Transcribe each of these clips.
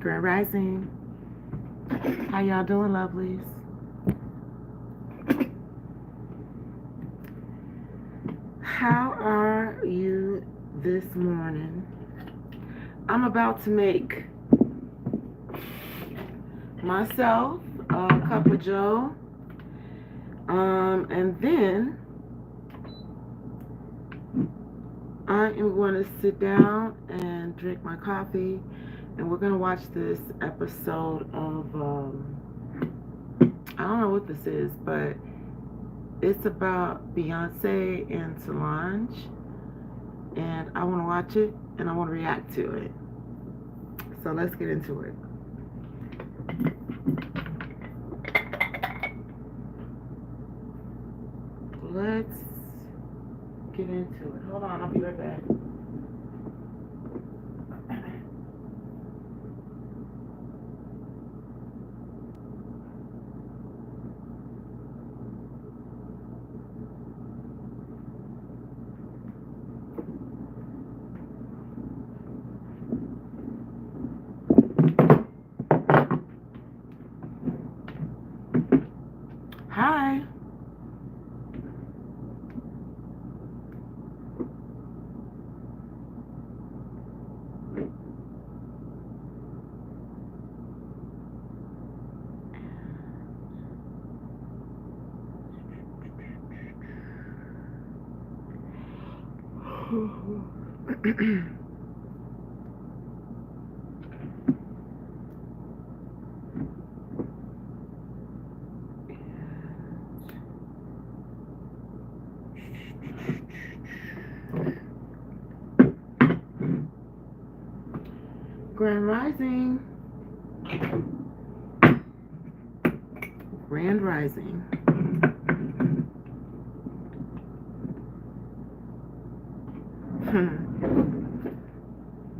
Grand Rising. How y'all doing, lovelies? How are you this morning? I'm about to make myself a cup of joe. And then I am going to sit down and drink my coffee, and we're going to watch this episode of, I don't know what this is, but it's about Beyonce and Solange, and I want to watch it, and I want to react to it. So let's get into it. Let's get into it. Hold on, I'll be right back. Hi. Grand Rising. Grand Rising.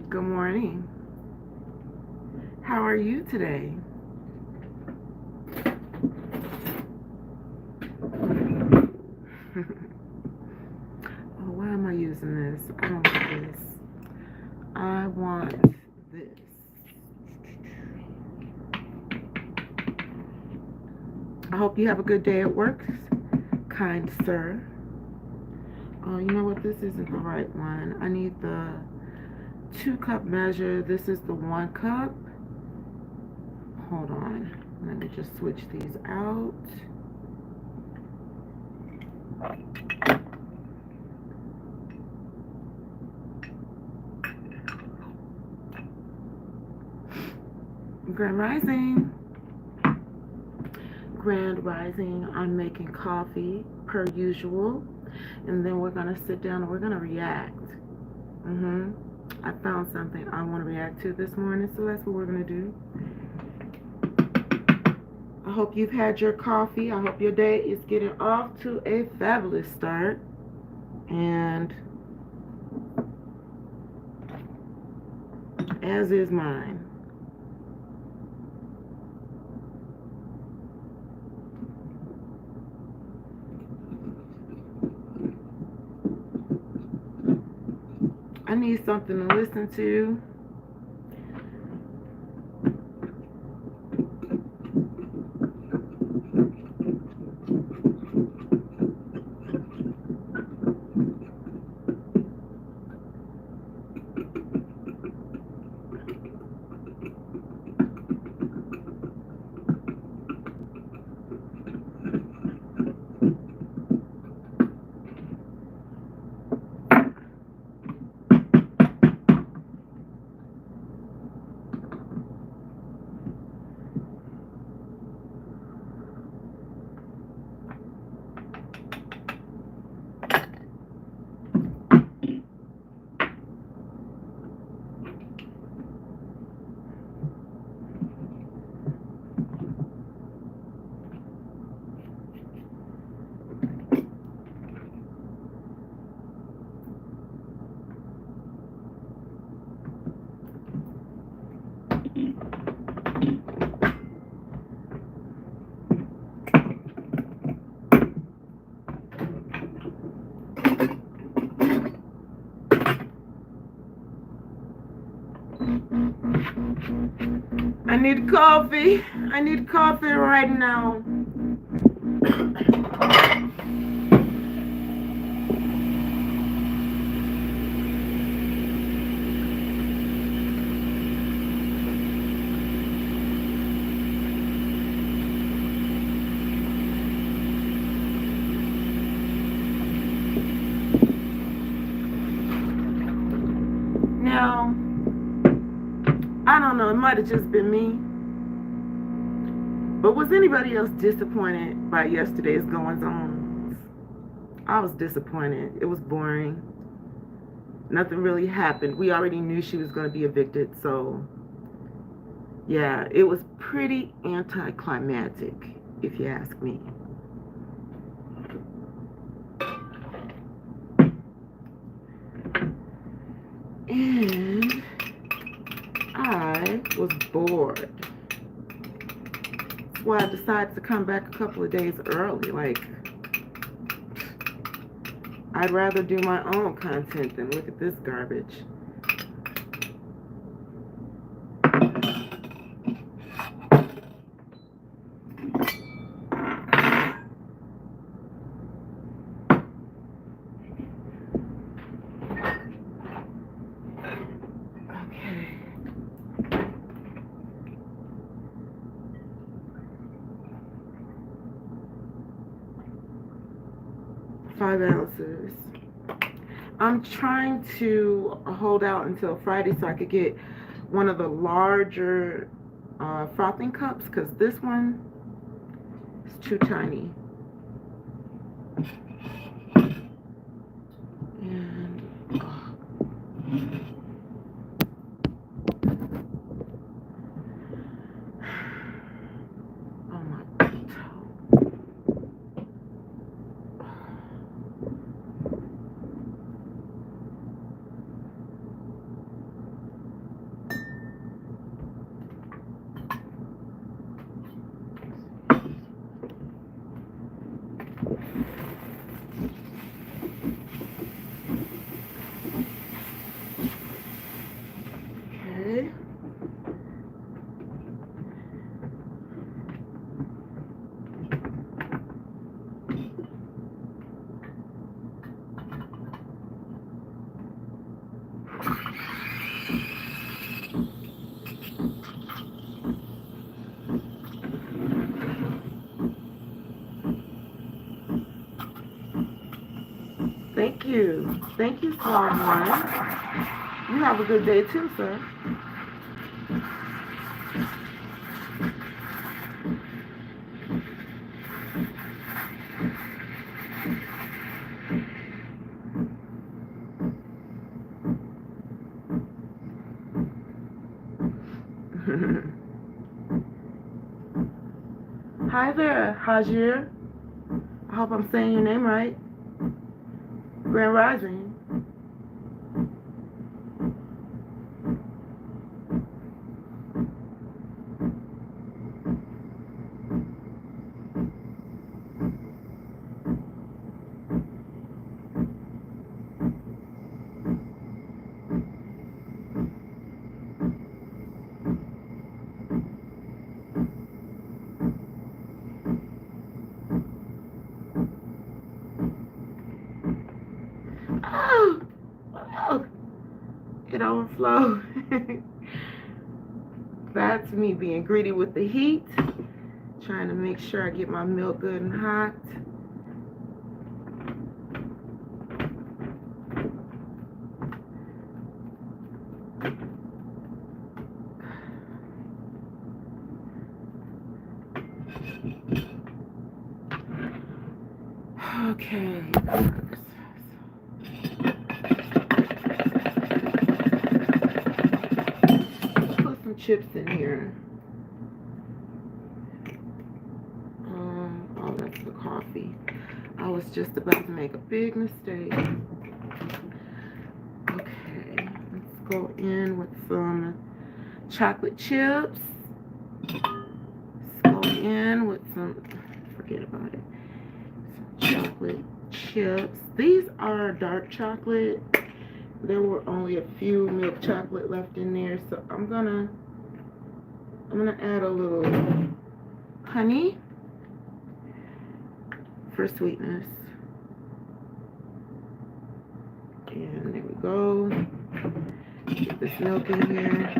Good morning. How are you today? Oh, why am I using this? I don't want this. I want this. I hope you have a good day at work, kind sir. Oh, you know what? This isn't the right one. I need the 2-cup measure. This is the 1 cup. Hold on. Let me just switch these out. Grand Rising. Grand Rising. I'm making coffee per usual. And then we're going to sit down and we're going to react. I found something I want to react to this morning, so that's what we're going to do. I hope you've had your coffee. I hope your day is getting off to a fabulous start. And as is mine. I need something to listen to. I need coffee. I need coffee right now. Now, I don't know, it might have just been me, but was anybody else disappointed by yesterday's goings-on? I was disappointed. It was boring. Nothing really happened. We already knew she was going to be evicted, so yeah, it was pretty anticlimactic, if you ask me. And I was bored. That's why I decided to come back a couple of days early. Like, I'd rather do my own content than look at this garbage. Okay. 5 ounces. I'm trying to hold out until Friday so I could get one of the larger frothing cups, because this one is too tiny. And oh my toe. Okay. Thank you. Thank you, Solange. You have a good day too, sir. Hi there, Hajir. I hope I'm saying your name right. Grand Rising. Oh, oh, it overflowed. That's me being greedy with the heat. Trying to make sure I get my milk good and hot. Okay. Put some chips in here. Oh, that's the coffee. I was just about to make a big mistake. Okay, let's go in with some chocolate chips. Let's go in with some, forget about it, some chocolate chips. These are dark chocolate. There were only a few milk chocolate left in there, so I'm gonna I'm gonna add a little honey for sweetness. And there we go. Get this milk in here.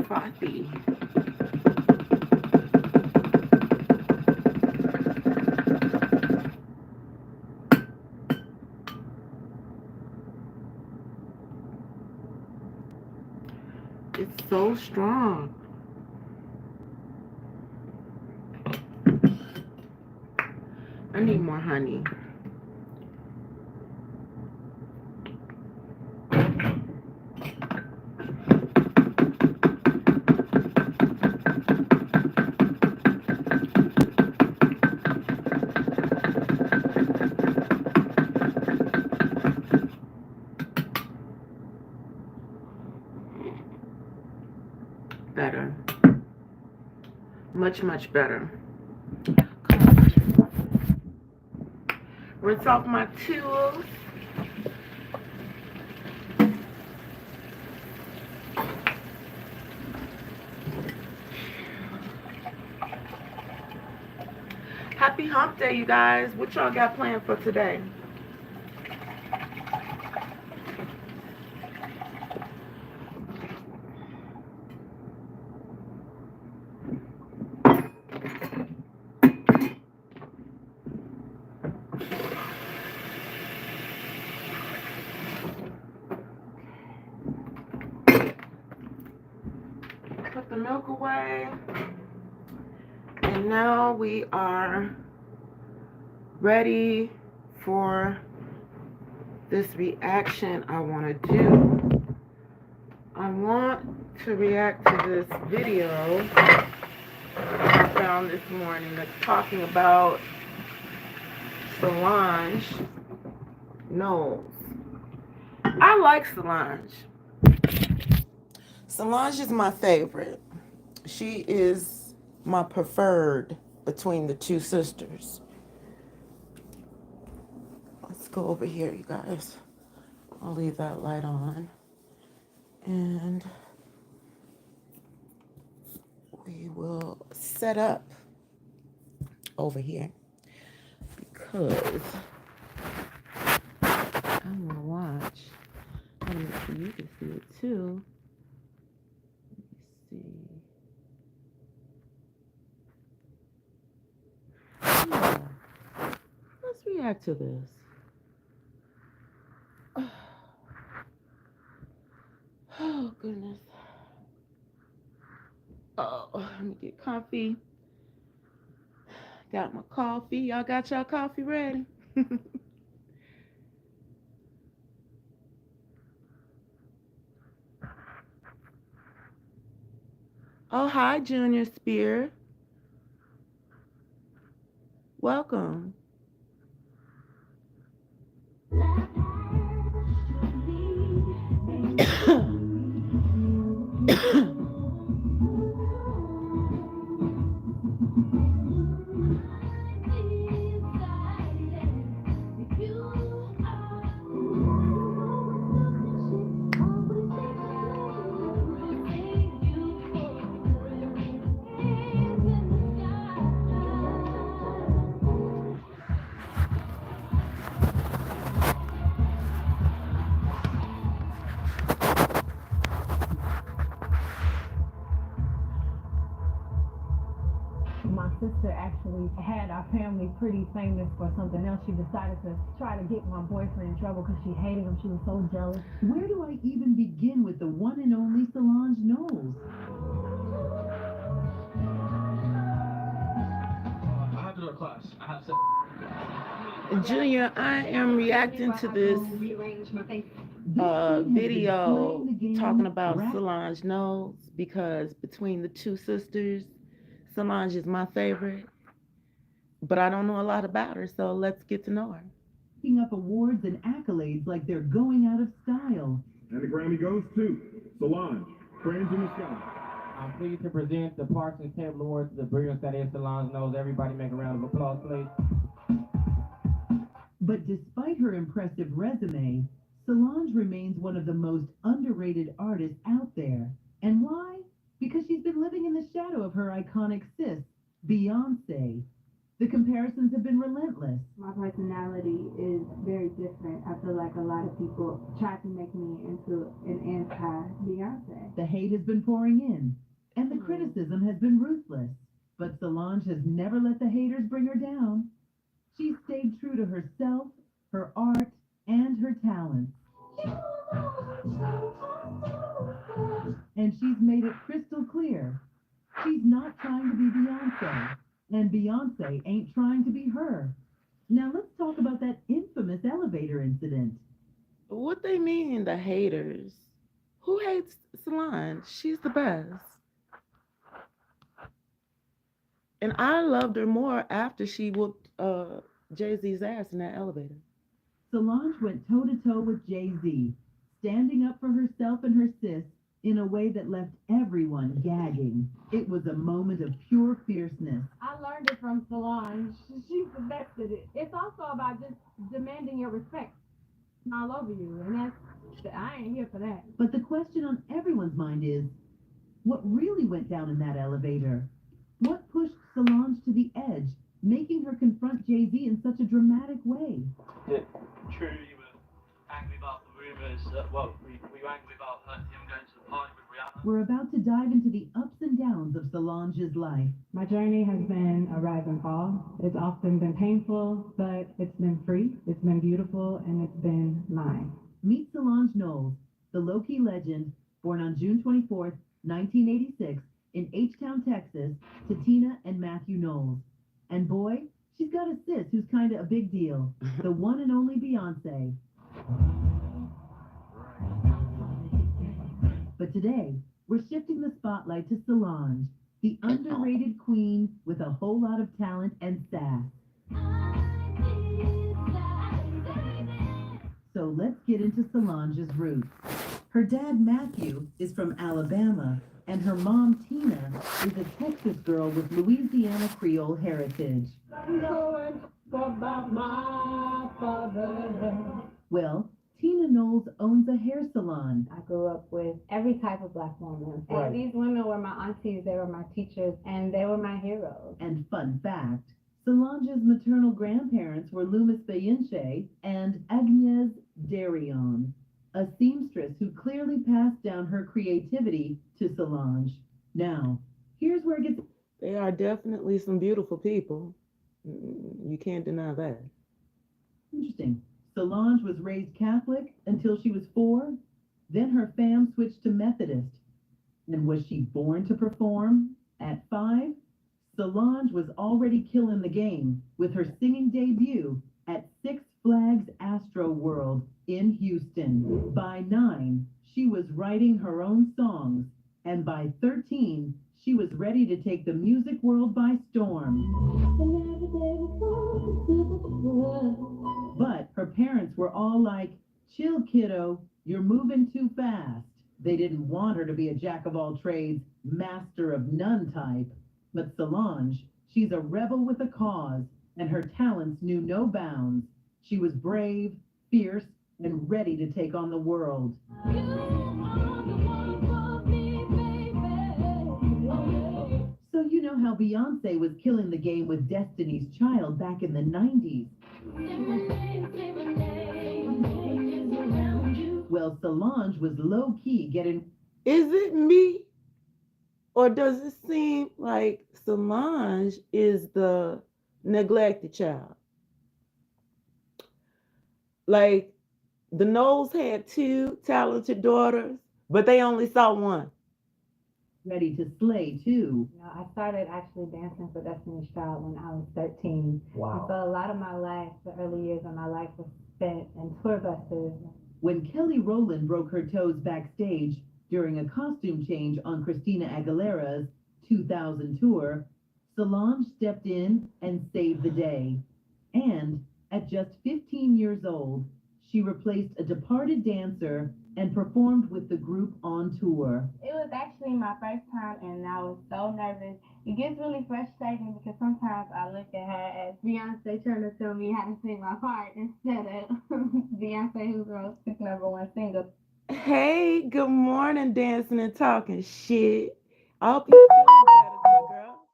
Coffee. It's so strong. I need more honey. Better. Much, much better. Rinse off my tools. Happy hump day, you guys. What y'all got planned for today? Put the milk away. And now we are ready for this reaction I want to do. I want to react to this video I found this morning that's talking about Solange Knowles. I like Solange. Solange is my favorite. She is my preferred between the two sisters. Let's go over here, you guys. I'll leave that light on. And we will set up over here because I want to watch. I want to make sure you can see it too. Let me see. Yeah. Let's react to this. Oh, goodness. Oh, let me get comfy. Got my coffee. Y'all got y'all coffee ready? Oh, hi, Junior Spear. Welcome. My sister actually had our family pretty famous for something else. She decided to try to get my boyfriend in trouble because she hated him. She was so jealous. Where do I even begin with the one and only Solange Knowles? I have to Junior, I am reacting to this video talking about Solange Knowles because between the two sisters, Solange is my favorite, but I don't know a lot about her, so let's get to know her. Picking up awards and accolades like they're going out of style. And the Grammy goes to Solange, Friends in the Sky. I'm pleased to present the Parks and Table Awards to the brilliance that is Solange Knowles. Everybody make a round of applause, please. But despite her impressive resume, Solange remains one of the most underrated artists out there. And why? Because she's been living in the shadow of her iconic sis, Beyonce. The comparisons have been relentless. My personality is very different. I feel like a lot of people try to make me into an anti-Beyonce. The hate has been pouring in, and the criticism has been ruthless. But Solange has never let the haters bring her down. She's stayed true to herself, her art, and her talents. And she's made it crystal clear. She's not trying to be Beyonce, and Beyonce ain't trying to be her. Now let's talk about that infamous elevator incident. What they mean, the haters? Who hates Solange? She's the best. And I loved her more after she whooped Jay-Z's ass in that elevator. Solange went toe-to-toe with Jay-Z, standing up for herself and her sis in a way that left everyone gagging. It was a moment of pure fierceness. I learned it from Solange. She's the best at it. It's also about just demanding your respect all over you, and I ain't here for that. But the question on everyone's mind is, what really went down in that elevator? What pushed Solange to the edge, making her confront Jay-Z in such a dramatic way? True, you were angry about the rumours that, were you angry about him going to the party with Rihanna? We're about to dive into the ups and downs of Solange's life. My journey has been a rise and fall. It's often been painful, but it's been free, it's been beautiful, and it's been mine. Meet Solange Knowles, the low-key legend, born on June 24th, 1986, in H-Town, Texas, to Tina and Matthew Knowles. And boy, she's got a sis who's kind of a big deal, the one and only Beyonce. But today, we're shifting the spotlight to Solange, the underrated queen with a whole lot of talent and sass. So let's get into Solange's roots. Her dad, Matthew, is from Alabama, and her mom, Tina, is a Texas girl with Louisiana Creole heritage. Well, Tina Knowles owns a hair salon. I grew up with every type of Black woman. Right. And these women were my aunties, they were my teachers, and they were my heroes. And fun fact, Solange's maternal grandparents were Loomis Bayinche and Agnès Darion, a seamstress who clearly passed down her creativity to Solange. Now, here's where it gets... They are definitely some beautiful people. You can't deny that. interesting. Solange was raised Catholic until she was 4. Then her fam switched to Methodist. And was she born to perform? At 5, Solange was already killing the game with her singing debut at Six Flags Astro World in Houston. By 9, she was writing her own songs, and by 13, she was ready to take the music world by storm. But her parents were all like, "Chill, kiddo, you're moving too fast." They didn't want her to be a jack of all trades, master of none type. But Solange, she's a rebel with a cause, and her talents knew no bounds. She was brave, fierce, and ready to take on the world. So you know how Beyonce was killing the game with Destiny's Child back in the 90s. Well, Solange was low-key getting... Is it me? Or does it seem like Solange is the neglected child? Like, the Knowles had 2 talented daughters, but they only saw one. ready to slay too. You know, I started actually dancing for Destiny's Child when I was 13. Wow. And so a lot of my life, the early years of my life, was spent in tour buses. When Kelly Rowland broke her toes backstage during a costume change on Christina Aguilera's 2000 tour, Solange stepped in and saved the day. And at just 15 years old, she replaced a departed dancer and performed with the group on tour. It was actually my first time, and I was so nervous. It gets really frustrating because sometimes I look at her as Beyonce trying to tell me how to sing my part instead of Beyonce, who wrote the #1 single. Hey, good morning, dancing and talking shit. I hope you're feeling better, girl.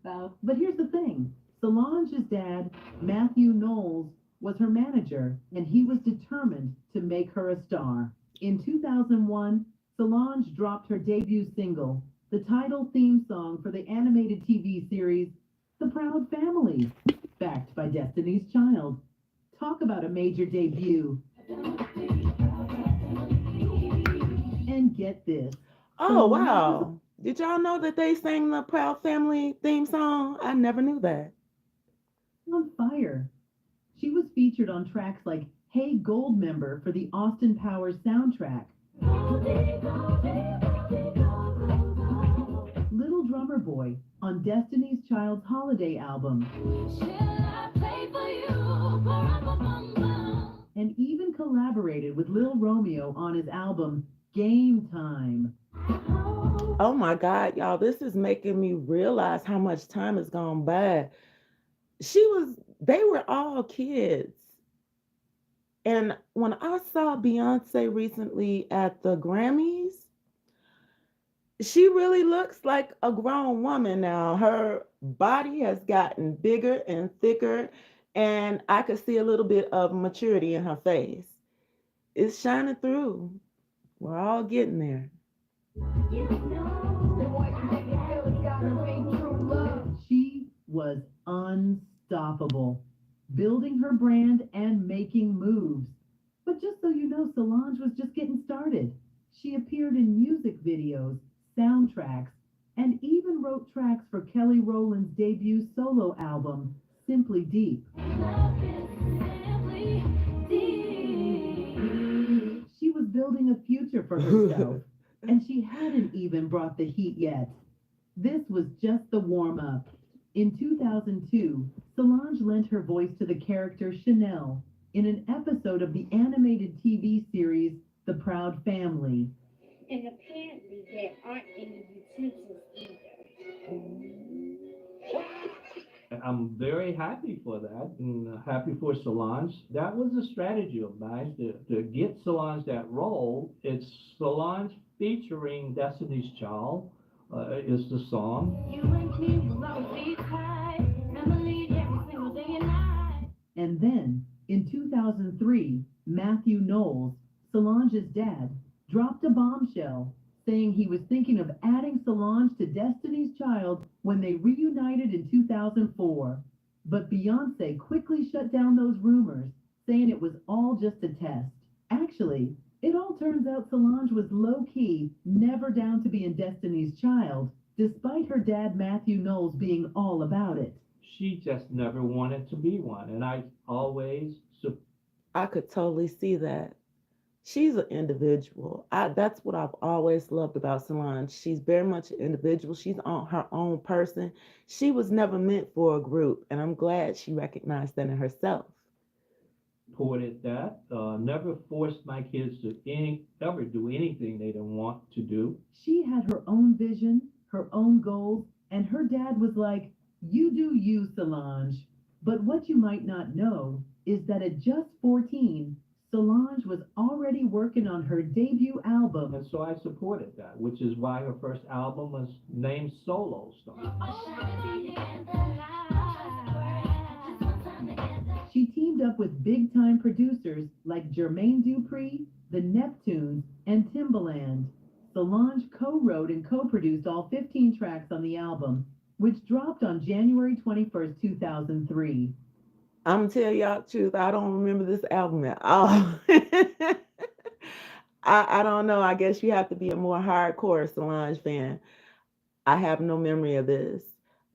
So But here's the thing, Solange's dad, Matthew Knowles, was her manager, and he was determined to make her a star. In 2001, Solange dropped her debut single, the title theme song for the animated TV series The Proud Family, backed by Destiny's Child. Talk about a major debut. And get this. Oh, wow. Did y'all know that they sang the Proud Family theme song? I never knew that. On fire. She was featured on tracks like Hey Gold Member for the Austin Powers soundtrack. Little Drummer Boy on Destiny's Child's holiday album. And even collaborated with Lil Romeo on his album Game Time. Oh my God, y'all, this is making me realize how much time has gone by. They were all kids. And when I saw Beyonce recently at the Grammys, she really looks like a grown woman now. Her body has gotten bigger and thicker, and I could see a little bit of maturity in her face. It's shining through. We're all getting there. She was unstoppable, building her brand and making moves. But just so you know, Solange was just getting started. She appeared in music videos, soundtracks, and even wrote tracks for Kelly Rowland's debut solo album, Simply Deep. She was building a future for herself, and she hadn't even brought the heat yet. This was just the warm-up. In 2002, Solange lent her voice to the character Chanel in an episode of the animated TV series The Proud Family. And apparently there aren't any utensils either. I'm very happy for that, and happy for Solange. That was a strategy of mine to get Solange that role. It's Solange featuring Destiny's Child is the song. You and me will always be tight, memory every single day and night. And then, in 2003, Matthew Knowles, Solange's dad, dropped a bombshell saying he was thinking of adding Solange to Destiny's Child when they reunited in 2004. But Beyonce quickly shut down those rumors, saying it was all just a test. Actually, it all turns out Solange was low-key, never down to be in Destiny's Child, despite her dad Matthew Knowles being all about it. She just never wanted to be one, and I could totally see that. She's an individual. That's what I've always loved about Solange. She's very much an individual. She's on her own person. She was never meant for a group, and I'm glad she recognized that in herself. supported that. Never forced my kids to ever do anything they didn't want to do. She had her own vision, her own goals, and her dad was like, "You do you, Solange." But what you might not know is that at just 14, Solange was already working on her debut album. And so I supported that, which is why her first album was named Solo Star. She teamed up with big-time producers like Jermaine Dupri, the Neptunes, and Timbaland. Solange co-wrote and co-produced all 15 tracks on the album, which dropped on January 21st, 2003. I'm gonna tell y'all the truth, I don't remember this album at all. I don't know. I guess you have to be a more hardcore Solange fan. I have no memory of this.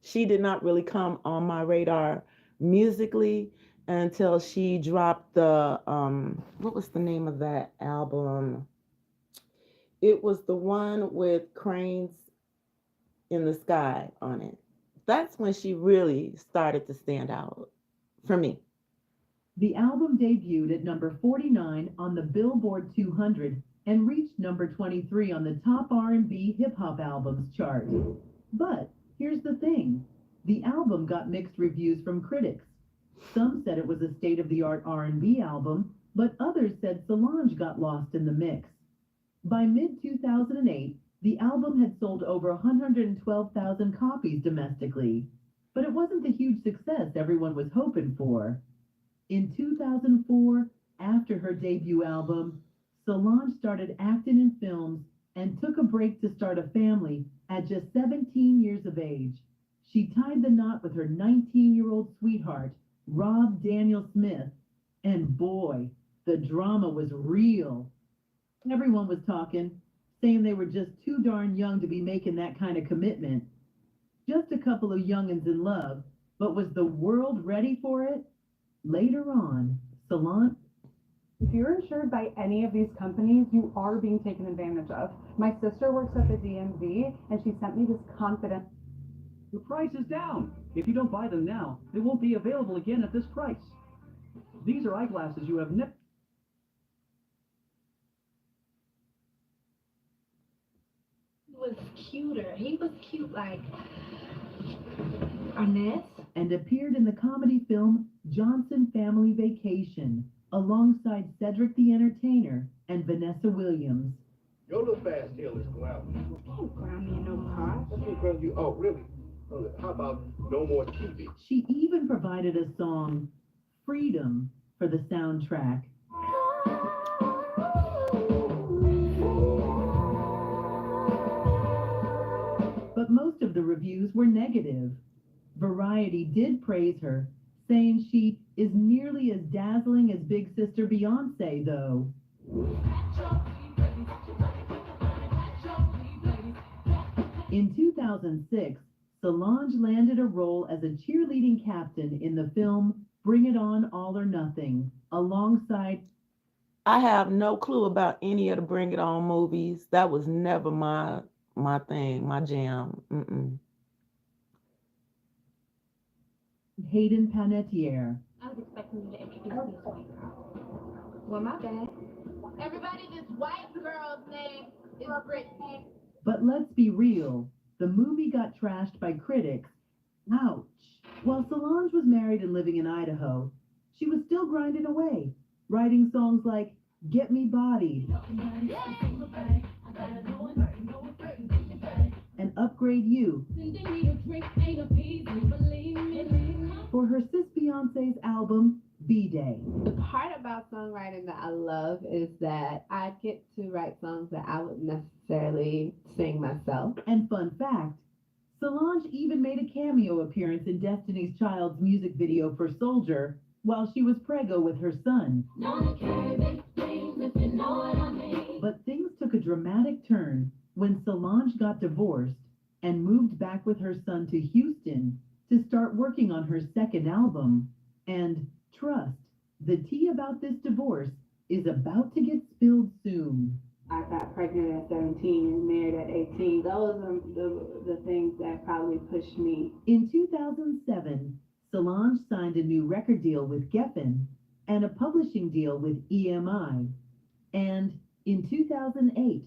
She did not really come on my radar musically until she dropped the what was the name of that album? It was the one with cranes in the sky on it. That's when she really started to stand out for me. The album debuted at number 49 on the Billboard 200 and reached number 23 on the top R&B hip hop albums chart. But here's the thing. The album got mixed reviews from critics. Some said it was a state-of-the-art R&B album, but others said Solange got lost in the mix. By mid-2008, the album had sold over 112,000 copies domestically, but it wasn't the huge success everyone was hoping for. In 2004, after her debut album, Solange started acting in films and took a break to start a family at just 17 years of age. She tied the knot with her 19-year-old sweetheart, Rob Daniel Smith, and boy, the drama was real. Everyone was talking, saying they were just too darn young to be making that kind of commitment. Just a couple of youngins in love, but was the world ready for it? Later on, Solange. If you're insured by any of these companies, you are being taken advantage of. My sister works at the DMV, and she sent me this confident. The price is down. If you don't buy them now, they won't be available again at this price. These are eyeglasses you have never. Was cuter. He was cute like Ernest. And appeared in the comedy film Johnson Family Vacation alongside Cedric the Entertainer and Vanessa Williams. Your little fast tail is cloudy. Don't ground me in no car. That's what ground you. Oh, really? How about no more TV? She even provided a song, Freedom, for the soundtrack. But most of the reviews were negative. Variety did praise her, saying she is nearly as dazzling as big sister Beyonce, though. In 2006, Solange landed a role as a cheerleading captain in the film Bring It On All or Nothing, alongside. I have no clue about any of the Bring It On movies. That was never my thing, my jam. Hayden Panettiere. I was expecting you to introduce this white girl. Well, my bad. Everybody, this white girl's name is Brittany. But let's be real, the movie got trashed by critics. Ouch. While Solange was married and living in Idaho, she was still grinding away, writing songs like Get Me Bodied and Upgrade You for her sis Beyonce's album B-Day. The part about songwriting that I love is that I get to write songs that I wouldn't necessarily sing myself. And fun fact, Solange even made a cameo appearance in Destiny's Child's music video for Soldier while she was preggo with her son. But things took a dramatic turn when Solange got divorced and moved back with her son to Houston to start working on her second album. And trust, the tea about this divorce is about to get spilled soon. I got pregnant at 17 and married at 18. Those are the things that probably pushed me. In 2007, Solange signed a new record deal with Geffen and a publishing deal with EMI. And in 2008,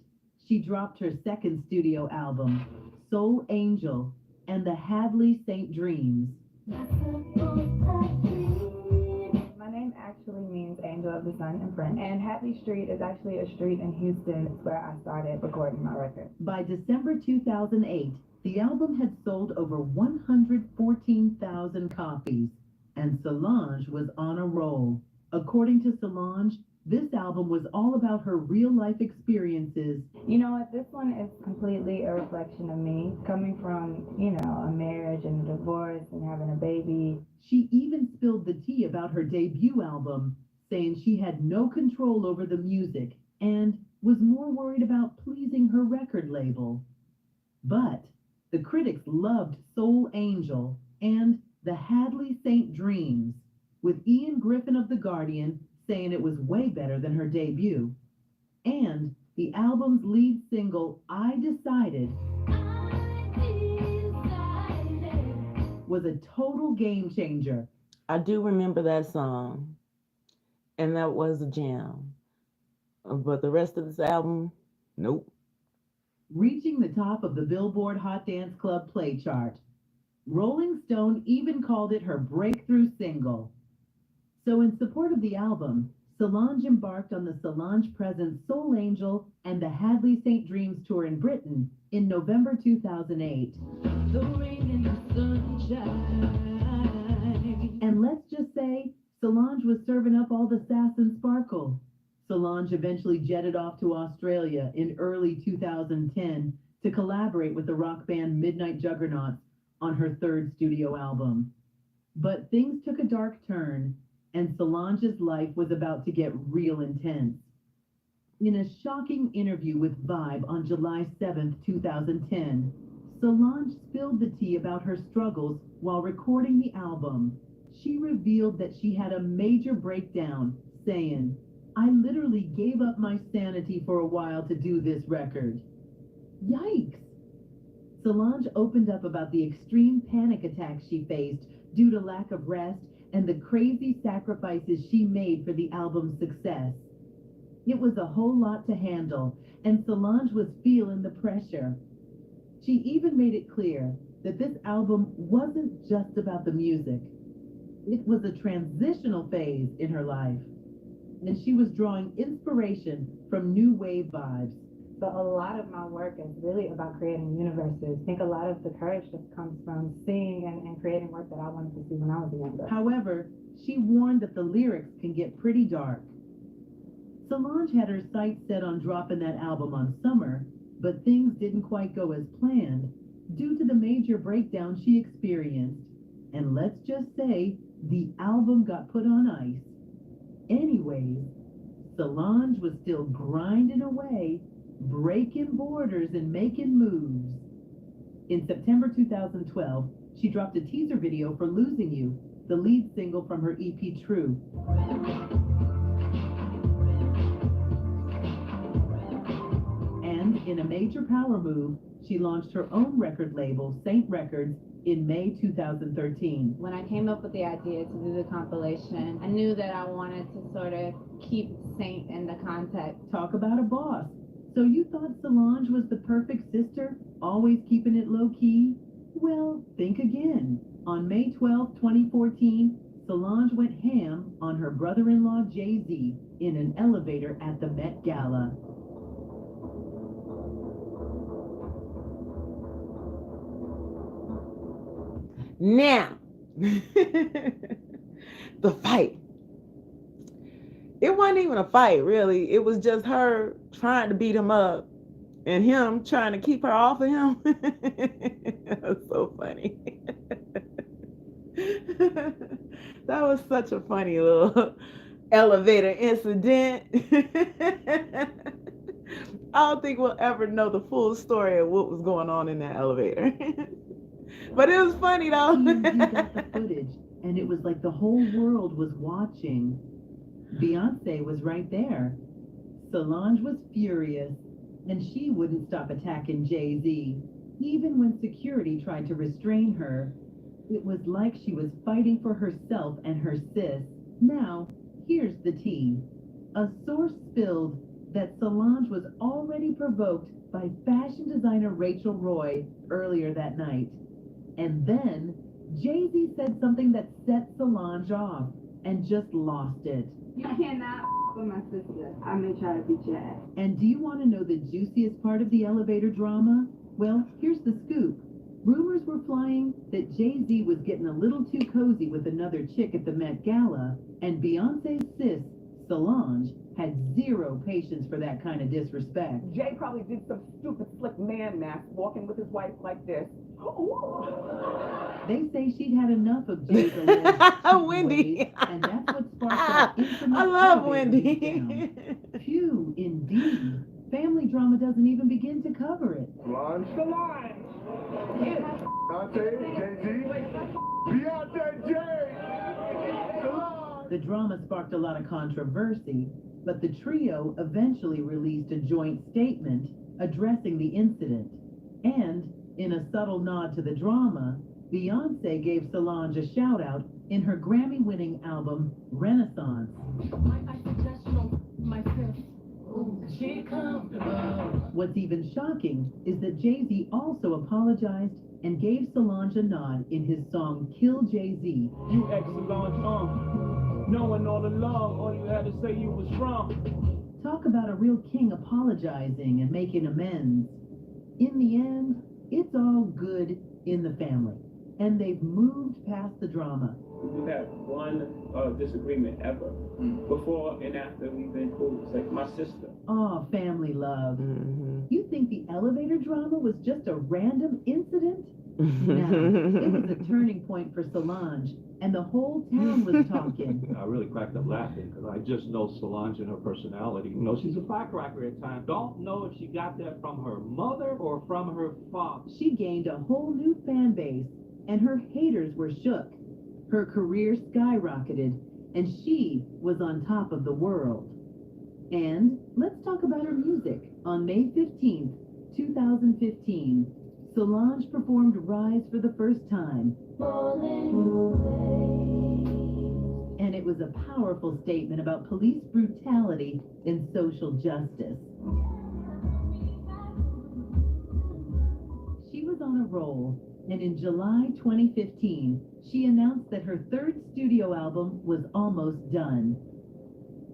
she dropped her second studio album, Soul Angel and the Hadley St. Dreams. My name actually means Angel of the Sun and Friend. And Hadley Street is actually a street in Houston. It's where I started recording my record. By December 2008, the album had sold over 114,000 copies, and Solange was on a roll. According to Solange, this album was all about her real-life experiences. You know what? This one is completely a reflection of me, coming from, a marriage and a divorce and having a baby. She even spilled the tea about her debut album, saying she had no control over the music and was more worried about pleasing her record label. But the critics loved Soul Angel and The Hadley St. Dreams, with Ian Griffin of The Guardian saying it was way better than her debut. And the album's lead single, I Decided, was a total game changer. I do remember that song, and that was a jam. But the rest of this album, nope. Reaching the top of the Billboard Hot Dance Club play chart. Rolling Stone even called it her breakthrough single. So in support of the album, Solange embarked on the Solange Presents Soul Angel and the Hadley St. Dreams tour in Britain in November 2008. The rain and the sunshine. And let's just say, Solange was serving up all the sass and sparkle. Solange eventually jetted off to Australia in early 2010 to collaborate with the rock band Midnight Juggernauts on her third studio album. But things took a dark turn, and Solange's life was about to get real intense. In a shocking interview with Vibe on July 7, 2010, Solange spilled the tea about her struggles while recording the album. She revealed that she had a major breakdown, saying, "I literally gave up my sanity for a while to do this record." Yikes! Solange opened up about the extreme panic attacks she faced due to lack of rest and the crazy sacrifices she made for the album's success. It was a whole lot to handle, and Solange was feeling the pressure. She even made it clear that this album wasn't just about the music. It was a transitional phase in her life, and she was drawing inspiration from new wave vibes. So a lot of my work is really about creating universes. I think a lot of the courage just comes from seeing and creating work that I wanted to see when I was younger. However, she warned that the lyrics can get pretty dark. Solange had her sights set on dropping that album on summer, but things didn't quite go as planned due to the major breakdown she experienced. And let's just say, the album got put on ice. Anyways, Solange was still grinding away, breaking borders and making moves. In September 2012, she dropped a teaser video for Losing You, the lead single from her EP True. And in a major power move, she launched her own record label, Saint Records, in May 2013. When I came up with the idea to do the compilation, I knew that I wanted to sort of keep Saint in the context. Talk about a boss. So you thought Solange was the perfect sister, always keeping it low-key? Well, think again. On May 12, 2014, Solange went ham on her brother-in-law Jay-Z in an elevator at the Met Gala. Now, the fight. It wasn't even a fight, really. It was just her trying to beat him up and him trying to keep her off of him. That was so funny. That was such a funny little elevator incident. I don't think we'll ever know the full story of what was going on in that elevator. But it was funny, though. TMZ got the footage, and it was like the whole world was watching. Beyonce was right there. Solange was furious, and she wouldn't stop attacking Jay-Z, even when security tried to restrain her. It was like she was fighting for herself and her sis. Now, here's the tea. A source spilled that Solange was already provoked by fashion designer Rachel Roy earlier that night. And then, Jay-Z said something that set Solange off and just lost it. You cannot with my sister. I may try to beat your ass. And do you want to know the juiciest part of the elevator drama? Well, here's the scoop. Rumors were flying that Jay-Z was getting a little too cozy with another chick at the Met Gala, and Beyonce's sis, Solange, had zero patience for that kind of disrespect. Jay probably did some stupid slick man mask walking with his wife like this. They say she'd had enough of Jay's alleged Wendy. ways, and that's what sparked that infamous I love elevator Wendy. breakdown. Phew, indeed. family drama doesn't even begin to cover it. Solange. Solange. Beyonce, Jay-Z. Beyonce, Jay. Solange. The drama sparked a lot of controversy, but the trio eventually released a joint statement addressing the incident. And, in a subtle nod to the drama, Beyonce gave Solange a shout-out in her Grammy-winning album, Renaissance. I suggest you don't, my sis. She comfortable. What's even shocking is that Jay-Z also apologized and gave Solange a nod in his song Kill Jay-Z. You ex-Solange, knowing all along, all you had to say you was wrong. Talk about a real king apologizing and making amends. In the end, it's all good in the family, and they've moved past the drama. We've had one disagreement ever. Before and after, we've been cool. It's like my sister. Oh, family love. You think the elevator drama was just a random incident? No, it was a turning point for Solange, and the whole town was talking. I really cracked up laughing because I just know Solange and her personality. You know, she's a firecracker at times. Don't know if she got that from her mother or from her father. She gained a whole new fan base, and her haters were shook. Her career skyrocketed, and she was on top of the world. And let's talk about her music. On May 15th, 2015, Solange performed Rise for the first time. And it was a powerful statement about police brutality and social justice. She was on a roll, and in July 2015, she announced that her third studio album was almost done.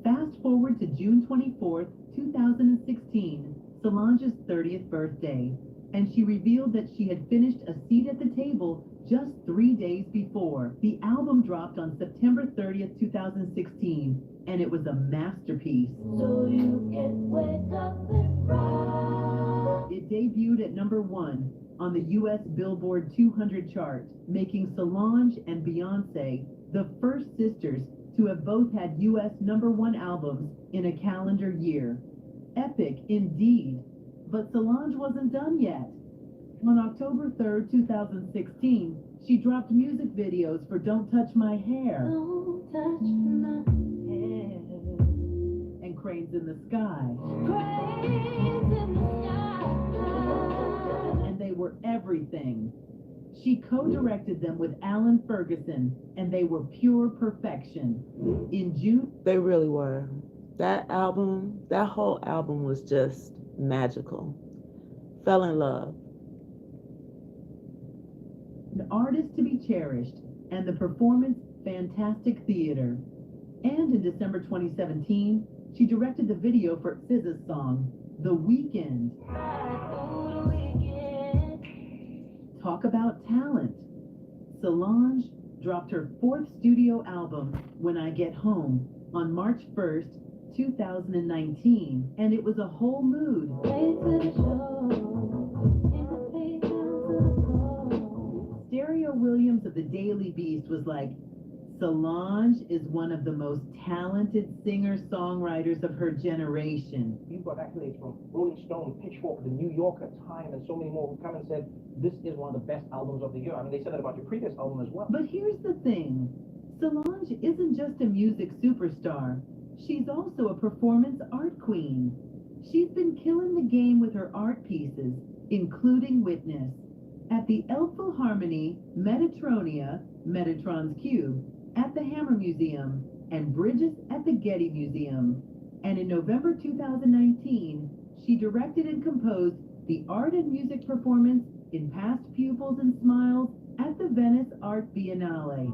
Fast forward to June 24th, 2016, Solange's 30th birthday, and she revealed that she had finished A Seat at the Table just 3 days before. The album dropped on September 30th, 2016, and it was a masterpiece. So you can wake up and rise. It debuted at #1 on the U.S. Billboard 200 chart, making Solange and Beyonce the first sisters to have both had U.S. #1 albums in a calendar year. Epic indeed. But Solange wasn't done yet. On October 3rd, 2016, she dropped music videos for Don't Touch My Hair. Don't touch my hair. And Cranes in the Sky. Cranes in the Sky. And they were everything. She co-directed them with Alan Ferguson, and they were pure perfection. In June... They really were. That whole album was just magical. Fell in love. An artist to be cherished, and the performance, fantastic theater. And in December 2017, she directed the video for SZA's song, The Weekend. Talk about talent. Solange dropped her 4th studio album, When I Get Home, on March 1st, 2019, and it was a whole mood. Stereo Williams of the Daily Beast was like, Solange is one of the most talented singer-songwriters of her generation. You've got accolades from Rolling Stone, Pitchfork, The New Yorker, Time, and so many more who come and said, this is one of the best albums of the year. I mean, they said that about your previous album as well. But here's the thing. Solange isn't just a music superstar. She's also a performance art queen. She's been killing the game with her art pieces, including Witness, at the El Philharmonie, Metatronia, Metatron's Cube, at the Hammer Museum, and Bridges at the Getty Museum. And in November 2019, she directed and composed the art and music performance in Past Pupils and Smiles at the Venice Art Biennale.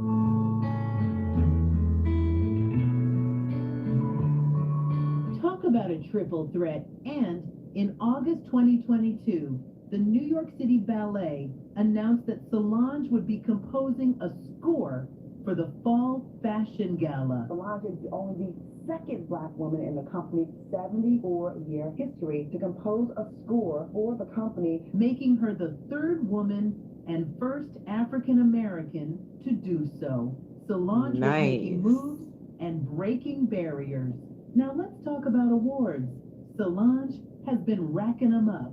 Talk about a triple threat. And in August 2022, the New York City Ballet announced that Solange would be composing a score for the Fall Fashion Gala. Solange is only the second Black woman in the company's 74-year history to compose a score for the company, making her the 3rd woman and first African American to do so. Solange was making moves and breaking barriers. Now let's talk about awards. Solange has been racking them up.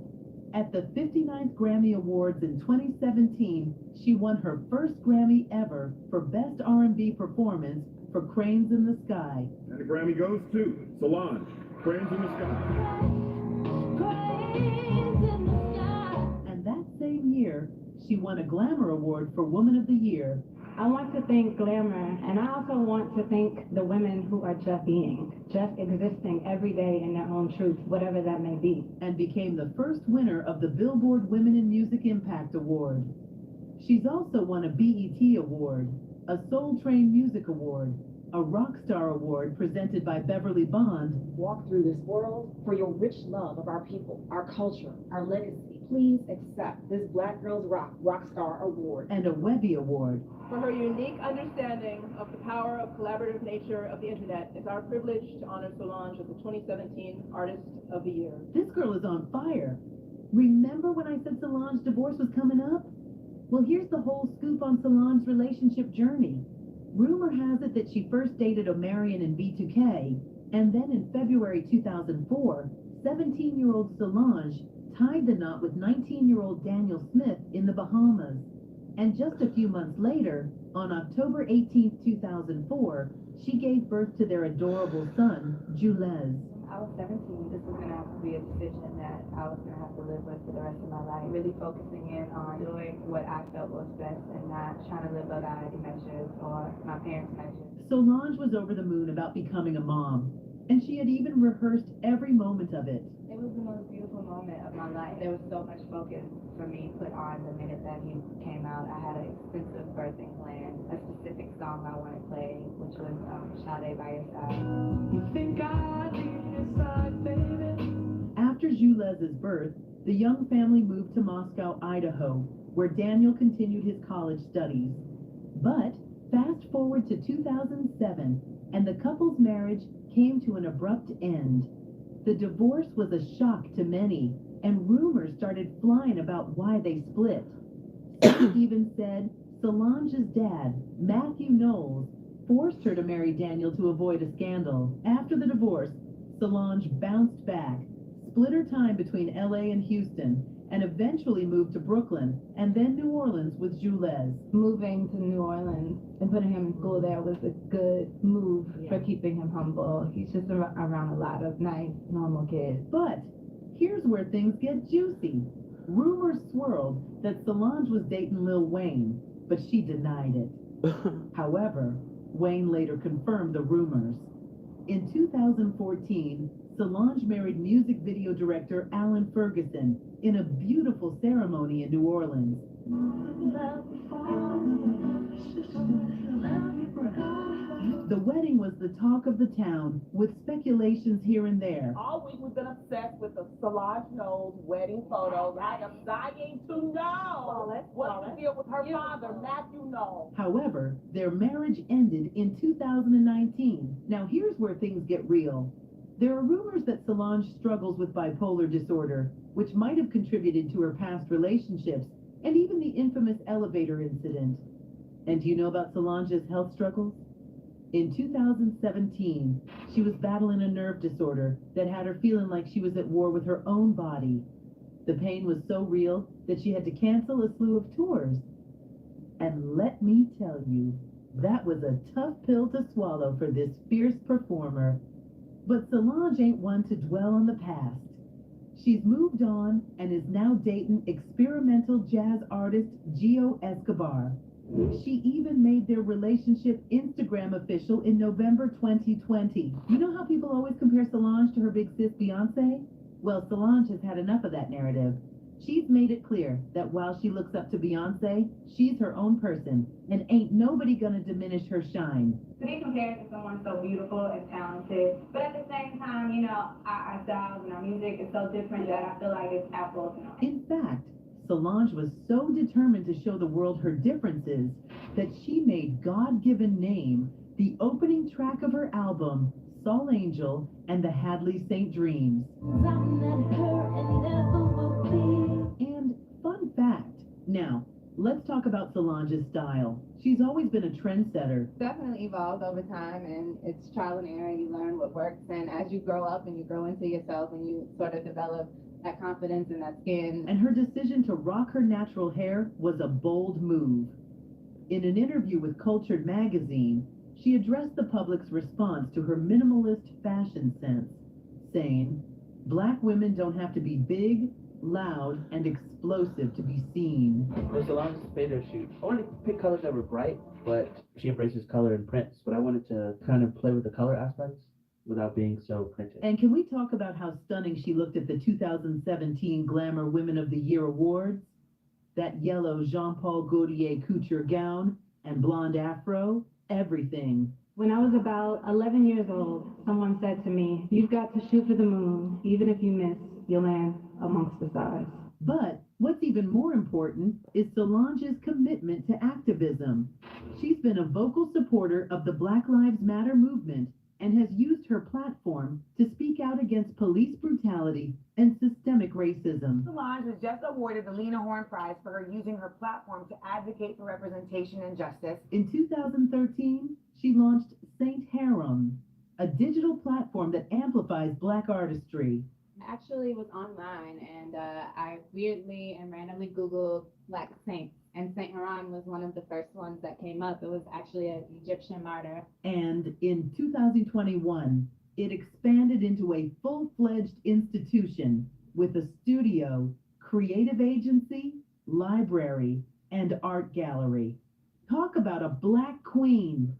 At the 59th Grammy Awards in 2017, she won her first Grammy ever for Best R&B Performance for Cranes in the Sky. And the Grammy goes to Solange, Cranes in the Sky. And that same year, she won a Glamour Award for Woman of the Year. I want to thank Glamour, and I also want to thank the women who are just existing every day in their own truth, whatever that may be. And became the first winner of the Billboard Women in Music Impact Award. She's also won a BET Award, a Soul Train Music Award, a Rockstar Award presented by Beverly Bond. Walk through this world for your rich love of our people, our culture, our legacy. Please accept this Black Girls Rock Rockstar Award. And a Webby Award. For her unique understanding of the power of collaborative nature of the internet, it's our privilege to honor Solange as the 2017 Artist of the Year. This girl is on fire. Remember when I said Solange's divorce was coming up? Well, here's the whole scoop on Solange's relationship journey. Rumor has it that she first dated Omarion in B2K, and then in February 2004, 17-year-old Solange tied the knot with 19-year-old Daniel Smith in the Bahamas. And just a few months later, on October 18, 2004, she gave birth to their adorable son, Jules. I was 17. This was going to have to be a decision that I was going to have to live with for the rest of my life. Really focusing in on doing what I felt was best and not trying to live by society measures or my parents' measures. Solange was over the moon about becoming a mom, and she had even rehearsed every moment of it. It was the most beautiful moment of my life. There was so much focus for me put on the minute that he came out. I had an extensive birthing plan, a specific song I wanted to play, which was Sade by Your Side. You think I'd be your side, baby? After Jules's birth, the young family moved to Moscow, Idaho, where Daniel continued his college studies. But fast forward to 2007, and the couple's marriage came to an abrupt end. The divorce was a shock to many, and rumors started flying about why they split. Some even said Solange's dad, Matthew Knowles, forced her to marry Daniel to avoid a scandal. After the divorce, Solange bounced back, split her time between LA and Houston, and eventually moved to Brooklyn and then New Orleans with Jules. Moving to New Orleans and putting him in school there was a good move for keeping him humble. He's just around a lot of nice, normal kids. But here's where things get juicy. Rumors swirled that Solange was dating Lil Wayne, but she denied it. However, Wayne later confirmed the rumors. In 2014, Solange married music video director Alan Ferguson in a beautiful ceremony in New Orleans. The wedding was the talk of the town, with speculations here and there. All week we've been obsessed with the Solange Knowles wedding photos. I am dying to know what's the deal with her father, Matthew Knowles. However, their marriage ended in 2019. Now here's where things get real. There are rumors that Solange struggles with bipolar disorder, which might have contributed to her past relationships and even the infamous elevator incident. And do you know about Solange's health struggles? In 2017, she was battling a nerve disorder that had her feeling like she was at war with her own body. The pain was so real that she had to cancel a slew of tours. And let me tell you, that was a tough pill to swallow for this fierce performer. But Solange ain't one to dwell on the past. She's moved on and is now dating experimental jazz artist Gio Escobar. She even made their relationship Instagram official in November 2020. You know how people always compare Solange to her big sis Beyonce? Well, Solange has had enough of that narrative. She's made it clear that while she looks up to Beyonce, she's her own person, and ain't nobody gonna diminish her shine. To be compared to someone so beautiful and talented, but at the same time, you know, our styles and our music is so different that I feel like it's apples and oranges. In fact, Solange was so determined to show the world her differences that she made God-given name the opening track of her album, Solange and the Hadley St. Dreams. And fun fact, now, Let's talk about Solange's style. She's always been a trendsetter. Definitely evolved over time, and it's trial and error. You learn what works, and as you grow up and you grow into yourself and you sort of develop that confidence and that skin. And her decision to rock her natural hair was a bold move. In an interview with Cultured magazine, she addressed the public's response to her minimalist fashion sense, saying, "Black women don't have to be big, loud, and explosive to be seen." For Solange's photo shoot, I wanted to pick colors that were bright, but she embraces color in prints. But I wanted to kind of play with the color aspects without being so printed. And can we talk about how stunning she looked at the 2017 Glamour Women of the Year Awards? That yellow Jean-Paul Gaultier couture gown and blonde afro, everything. When I was about 11 years old, someone said to me, "You've got to shoot for the moon. Even if you miss, you'll land amongst the stars." But what's even more important is Solange's commitment to activism. She's been a vocal supporter of the Black Lives Matter movement and has used her platform to speak out against police brutality and systemic racism. Solange was just awarded the Lena Horne Prize for her using her platform to advocate for representation and justice. In 2013, she launched Saint Harem, a digital platform that amplifies Black artistry. Actually was online, and I weirdly and randomly Googled Black Saints, and Saint Haran was one of the first ones that came up. It was actually an Egyptian martyr. And in 2021, it expanded into a full-fledged institution with a studio, creative agency, library, and art gallery. Talk about a Black queen.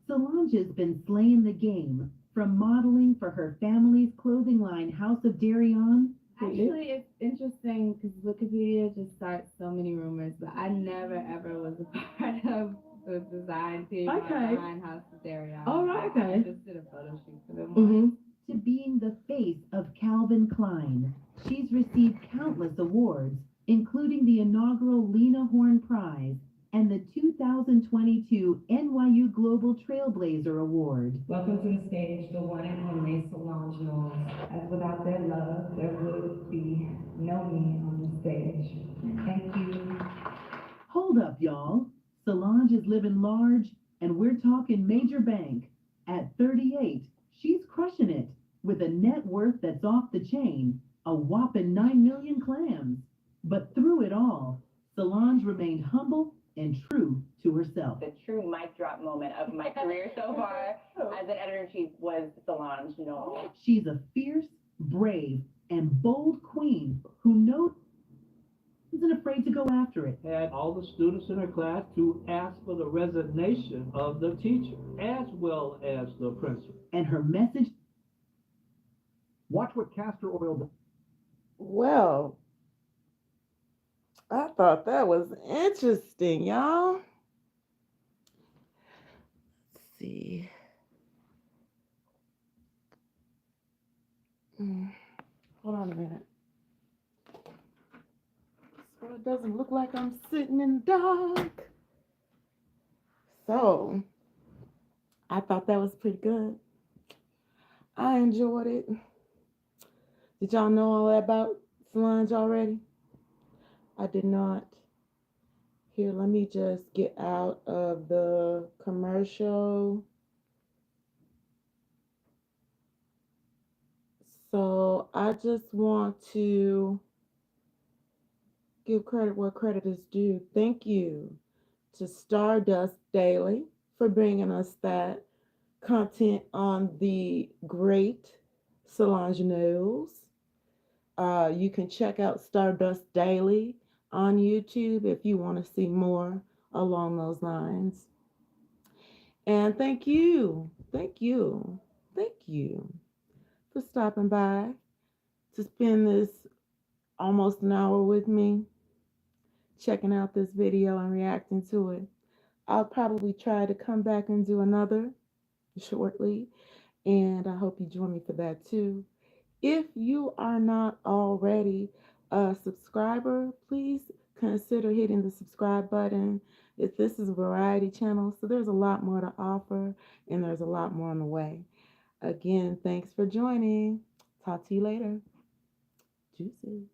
Solange has been slaying the game, from modeling for her family's clothing line House of Darion. Actually, it's interesting because Wikipedia just starts so many rumors, but I never ever was a part of the design team behind House of Darion. All right, okay. I just did a photo shoot for them. To being the face of Calvin Klein, she's received countless awards, including the inaugural Lena Horne Prize and the 2022 NYU Global Trailblazer Award. Welcome to the stage, the one and only Solange Knowles. As without their love, there would be no me on the stage. Thank you. Hold up, y'all. Solange is living large, and we're talking major bank. At 38, she's crushing it with a net worth that's off the chain, a whopping 9 million clams. But through it all, Solange remained humble and true to herself. The true mic drop moment of my career so far as an editor-in-chief was Solange Knowles. She's a fierce, brave, and bold queen who knows isn't afraid to go after it. Had all the students in her class to ask for the resignation of the teacher as well as the principal. And her message. Watch what castor oil. Well, I thought that was interesting, y'all. Let's see. Hold on a minute. So it doesn't look like I'm sitting in the dark. So, I thought that was pretty good. I enjoyed it. Did y'all know all that about Solange already? I did not. Here, let me just get out of the commercial. So I just want to give credit where credit is due. Thank you to Stardust Daily for bringing us that content on the great Solange Knowles. You can check out Stardust Daily on YouTube if you want to see more along those lines. And thank you for stopping by to spend this almost an hour with me, checking out this video and reacting to it. I'll probably try to come back and do another shortly, and I hope you join me for that too. If you are not already a subscriber, please consider hitting the subscribe button. If this is a variety channel, so there's a lot more to offer, and there's a lot more on the way. Again, thanks for joining. Talk to you later. Juicy.